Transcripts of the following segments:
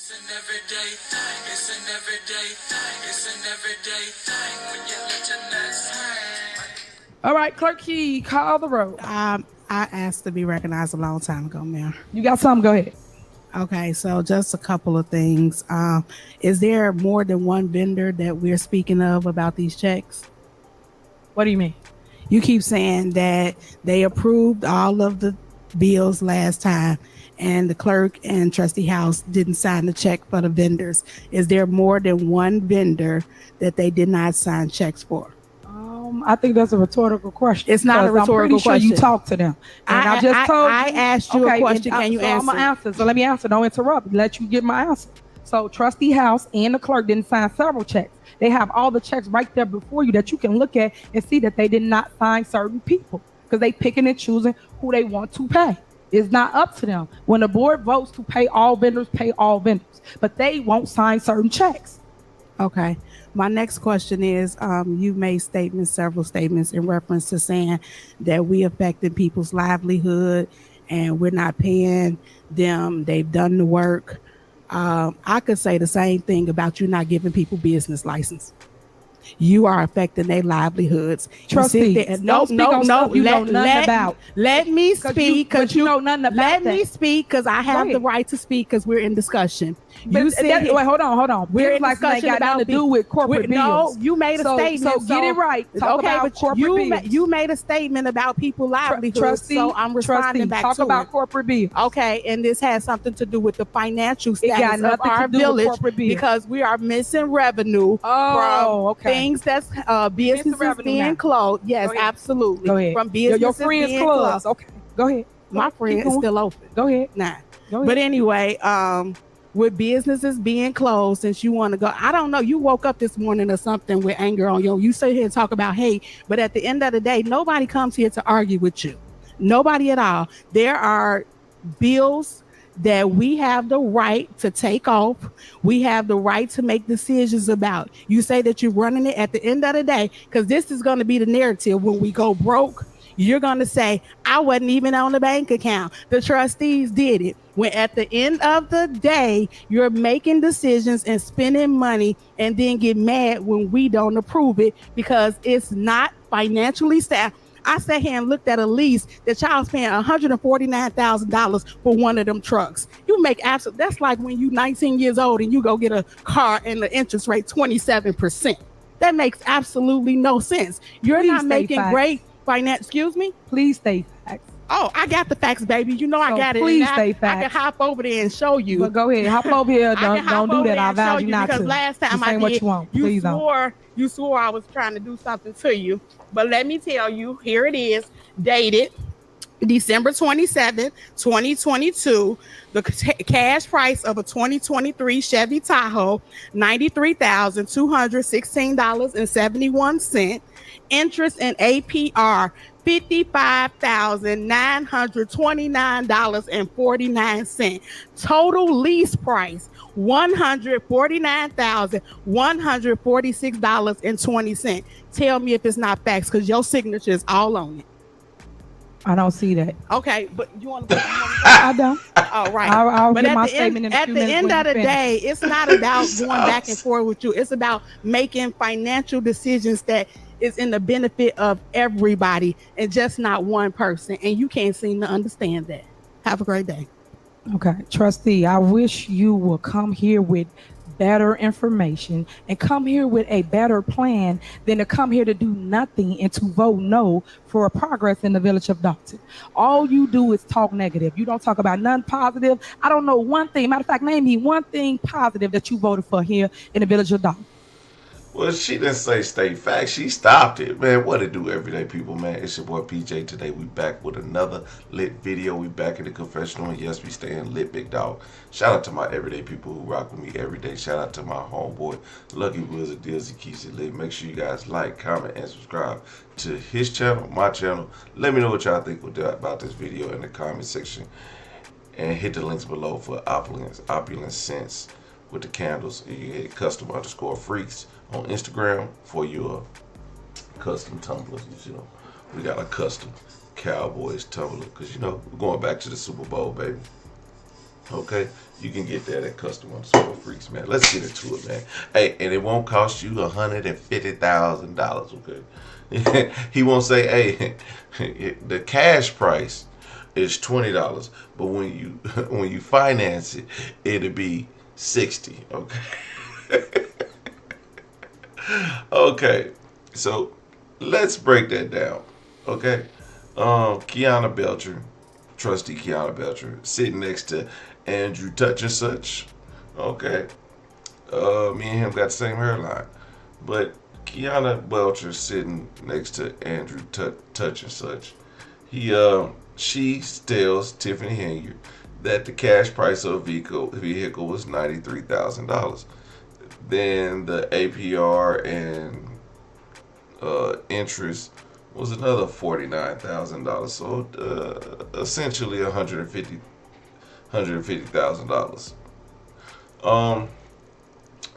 It's an everyday thing. It's an everyday thing. It's an everyday thing when you let your nuts hang. All right, Clerk Key, call the roll. I asked to be recognized a long time ago, ma'am. You got something? Go ahead. Okay, so just a couple of things. Is there more than one vendor that we're speaking of about these checks? What do you mean? You keep saying that they approved all of the bills last time and the clerk and trustee house didn't sign the check for the vendors. Is there more than one vendor that they did not sign checks for? I think that's a rhetorical question. It's not a rhetorical I'm pretty sure question. you talked to them. And I just told you. I asked you a question. Can you answer? I'm going to answer. So let me answer. Don't interrupt. Let you get my answer. So trustee house and the clerk didn't sign several checks. They have all the checks right there before you that you can look at and see that they did not sign certain people because they picking and choosing who they want to pay. It's not up to them. When the board votes to pay all vendors, but they won't sign certain checks. Okay. My next question is, you made several statements in reference to saying that we affected people's livelihood and we're not paying them. They've done the work. I could say the same thing about you not giving people business license. You are affecting their livelihoods. Trustee, no. Let me speak because you know nothing about Let that. me speak because I have the right to speak because we're in discussion. Wait, hold on. We're in like discussion got about nothing to do with corporate bills. No, you made a statement. So get it right. Talk about corporate bills. You made a statement about people's livelihoods. Trustee, so I'm responding back talk to about it. corporate bills. Okay, and this has something to do with the financial It got status of nothing our to do with village corporate bills. because we are missing revenue from things that's businesses being closed. Yes, absolutely. Go ahead. From businesses your friends being clubs. closed. Okay, go ahead. My friend is still open. Go ahead. Nah. Go ahead. But anyway, with businesses being closed, since you want to go, I don't know, you woke up this morning or something with anger on you. You sit here and talk about hate, but at the end of the day, nobody comes here to argue with you. Nobody at all. There are bills that we have the right to take off. We have the right to make decisions about. You say that you're running it at the end of the day, because this is going to be the narrative when we go broke. You're going to say, I wasn't even on the bank account. The trustees did it. When at the end of the day, you're making decisions and spending money and then get mad when we don't approve it because it's not financially sound. I sat here and looked at a lease that y'all's paying $149,000 for one of them trucks. You make absolute, that's like when you 19 years old and you go get a car and the interest rate 27%. That makes absolutely no sense. You're Please not making facts. Great finance. Excuse me? Please state facts. Oh, I got the facts, baby. You know I got it. Please state facts. I can hop over there and show you. But go ahead, hop over here. Don't do that. I advise you not to. Because last time I did, what you want. Please you swore I was trying to do something to you. But let me tell you, here it is, dated December 27th, 2022. The cash price of a 2023 Chevy Tahoe, $93,216.71. Interest and APR, $55,929.49. Total lease price, $149,146.20. Tell me if it's not facts, because your signature is all on it. I don't see that. Okay, but you want to? I don't. All right. I'll but get my statement in a at few the minutes end when of you the finish. day, it's not about going back and forth with you. It's about making financial decisions that is in the benefit of everybody and just not one person. And you can't seem to understand that. Have a great day. Okay, trustee, I wish you will come here with better information and come here with a better plan than to come here to do nothing and to vote no for progress in the village of Dalton. All you do is talk negative. You don't talk about nothing positive. I don't know one thing. Matter of fact, name me one thing positive that you voted for here in the village of Dalton. Well, she didn't say state facts. She stopped it, man. What it do, everyday people, man? It's your boy PJ. Today we back with another lit video. We back in the confessional, and yes, we staying lit, big dog. Shout out to my everyday people who rock with me every day. Shout out to my homeboy, Lucky Wizard Deals. He keeps it lit. Make sure you guys like, comment, and subscribe to his channel, my channel. Let me know what y'all think about this video in the comment section, and hit the links below for Opulence Scents with the candles. You hit custom_freaks on Instagram for your custom tumblers. You know, we got a custom Cowboys tumbler because, you know, we're going back to the Super Bowl, baby. Okay, you can get that at Custom_Freaks, Freaks, man. Let's get into it, man. Hey, and it won't cost you $150,000. Okay, he won't say, hey, the cash price is $20, but when you when you finance it, it'll be 60. Okay. Okay, so let's break that down. Okay, Kiana Belcher, Trustee Kiana Belcher, sitting next to Andrew Touch and Such. Okay, me and him got the same hairline, but Kiana Belcher sitting next to Andrew Touch and Such. She tells Tiffany Henyard that the cash price of a vehicle was $93,000. Then the APR and interest was another $49,000. So essentially $150,000.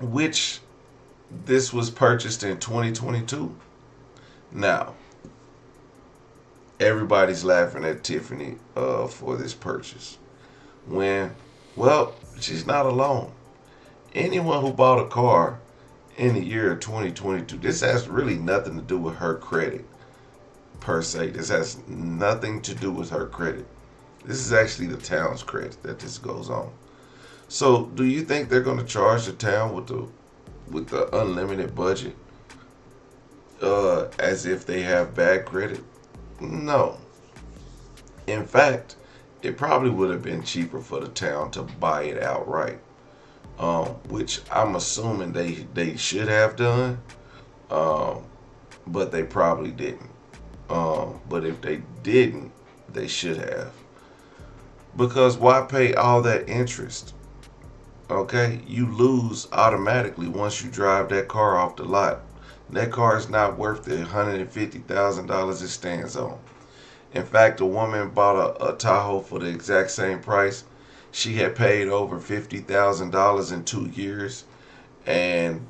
Which this was purchased in 2022. Now, everybody's laughing at Tiffany for this purchase. Well, she's not alone. Anyone who bought a car in the year of 2022, this has really nothing to do with her credit per se. This has nothing to do with her credit. This is actually the town's credit that this goes on. So, do you think they're going to charge the town with the unlimited budget as if they have bad credit? No. In fact, it probably would have been cheaper for the town to buy it outright. Which I'm assuming they should have done, but they probably didn't. But if they didn't, they should have. Because why pay all that interest? Okay, you lose automatically once you drive that car off the lot. That car is not worth the $150,000 it stands on. In fact, a woman bought a Tahoe for the exact same price. She had paid over $50,000 in 2 years, and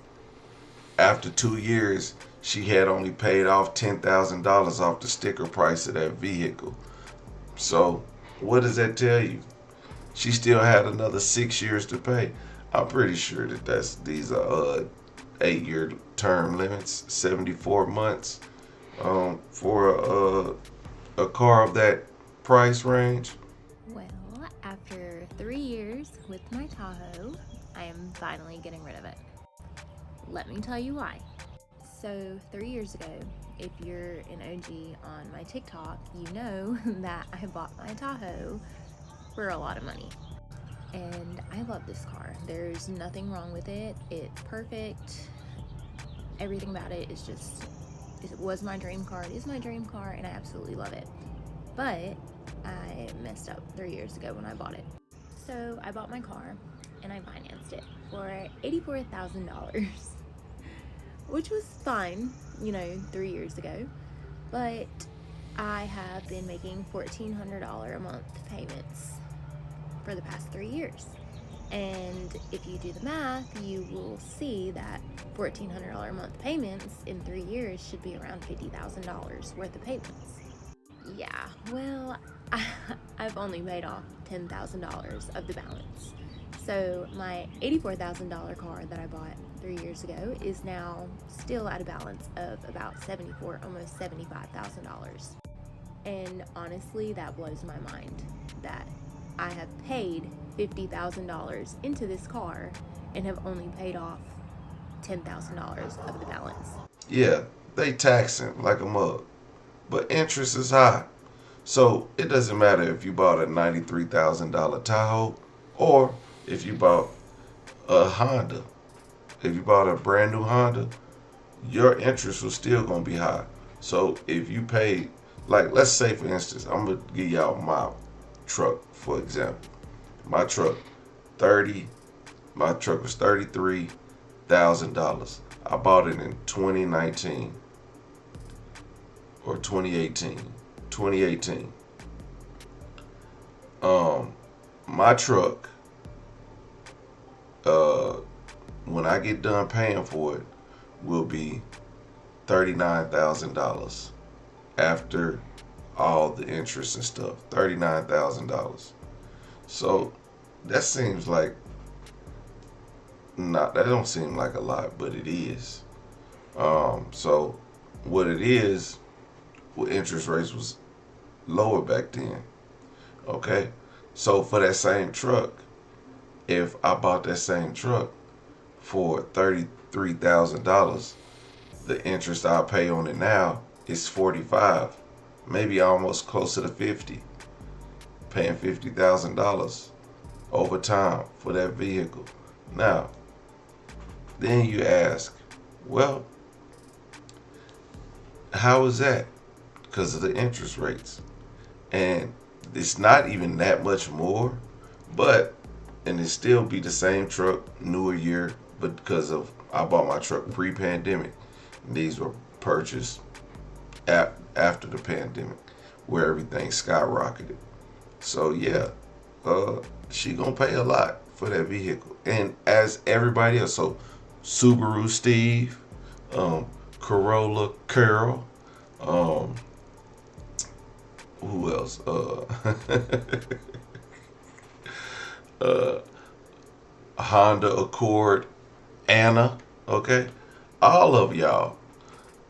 after 2 years, she had only paid off $10,000 off the sticker price of that vehicle. So, what does that tell you? She still had another 6 years to pay. I'm pretty sure that these are 8-year term limits, 74 months for a car of that price range. Well, after 3 years with my Tahoe, I am finally getting rid of it. Let me tell you why. So 3 years ago, if you're an OG on my TikTok, you know that I bought my Tahoe for a lot of money. And I love this car. There's nothing wrong with it. It's perfect. Everything about it is just, it was my dream car. It is my dream car, and I absolutely love it. But I messed up 3 years ago when I bought it. So I bought my car and I financed it for $84,000, which was fine, 3 years ago. But I have been making $1,400 a month payments for the past 3 years. And if you do the math, you will see that $1,400 a month payments in 3 years should be around $50,000 worth of payments. Yeah, well, I've only paid off $10,000 of the balance. So my $84,000 car that I bought 3 years ago is now still at a balance of about almost $75,000. And honestly, that blows my mind that I have paid $50,000 into this car and have only paid off $10,000 of the balance. Yeah, they taxing like a mug, but interest is high. So it doesn't matter if you bought a $93,000 Tahoe or if you bought a Honda. If you bought a brand new Honda, your interest was still going to be high. So if you paid, like, let's say for instance, I'm going to give y'all my truck, for example. My truck was $33,000. I bought it in 2019 or 2018. 2018. My truck, when I get done paying for it, will be $39,000 after all the interest and stuff. $39,000. So that seems like not. That don't seem like a lot, but it is. So what it is, well, interest rates was lower back then. Okay, so for that same truck, if I bought that same truck for $33,000, the interest I pay on it now is 45, maybe almost closer to 50, paying $50,000 over time for that vehicle. Now, then you ask, well, how is that? Because of the interest rates. And it's not even that much more, but, and it still be the same truck, newer year, but because of, I bought my truck pre-pandemic. These were purchased after the pandemic, where everything skyrocketed. So yeah, she gonna pay a lot for that vehicle, and as everybody else. So Subaru Steve, Corolla Carol, who else? Honda Accord, Anna. Okay, all of y'all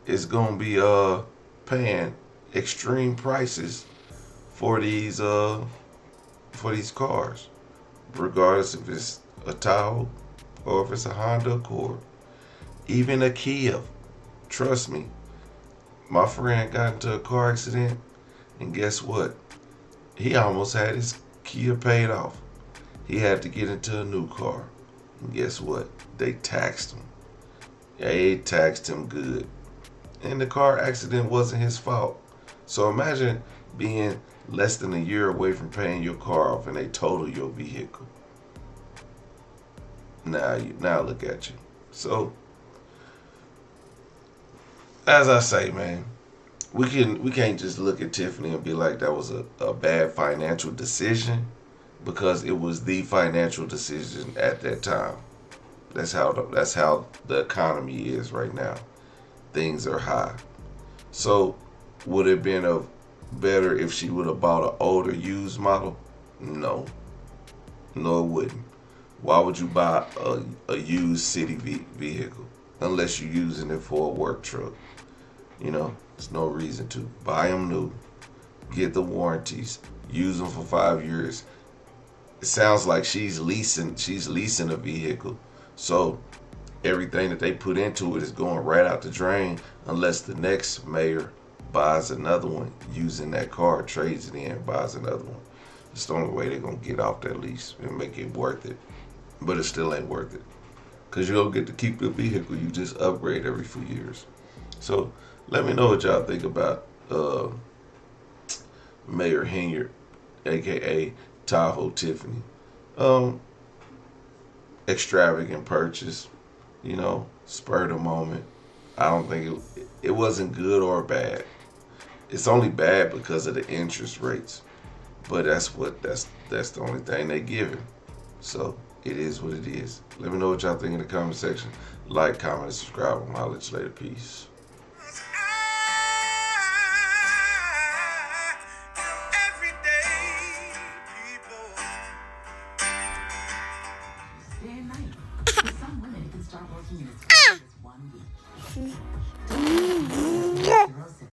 is gonna be paying extreme prices for these cars, regardless if it's a Tahoe or if it's a Honda Accord, even a Kia. Trust me, my friend got into a car accident, and guess what? He almost had his Kia paid off. He had to get into a new car, and guess what? They taxed him. They taxed him good, and the car accident wasn't his fault. So imagine being less than a year away from paying your car off, and they total your vehicle. Now look at you. So, as I say, man, we can't just look at Tiffany and be like that was a bad financial decision, because it was the financial decision at that time. That's how the economy is right now. Things are high. So would it have been better if she would have bought an older used model? No. No, it wouldn't. Why would you buy a used city vehicle unless you're using it for a work truck? There's no reason to. Buy them new. Get the warranties. Use them for 5 years. It sounds like she's leasing a vehicle. So everything that they put into it is going right out the drain, unless the next mayor buys another one using that car, trades it in, buys another one. It's the only way they're going to get off that lease and make it worth it. But it still ain't worth it, because you don't get to keep the vehicle. You just upgrade every few years. So let me know what y'all think about Mayor Henyard, aka Tahoe Tiffany. Extravagant purchase, spur of the moment. I don't think it wasn't good or bad. It's only bad because of the interest rates. But that's the only thing they give him. So it is what it is. Let me know what y'all think in the comment section. Like, comment, and subscribe. I'll let you later. Peace. Day and night. For some women, it can start working in as quick as 1 week.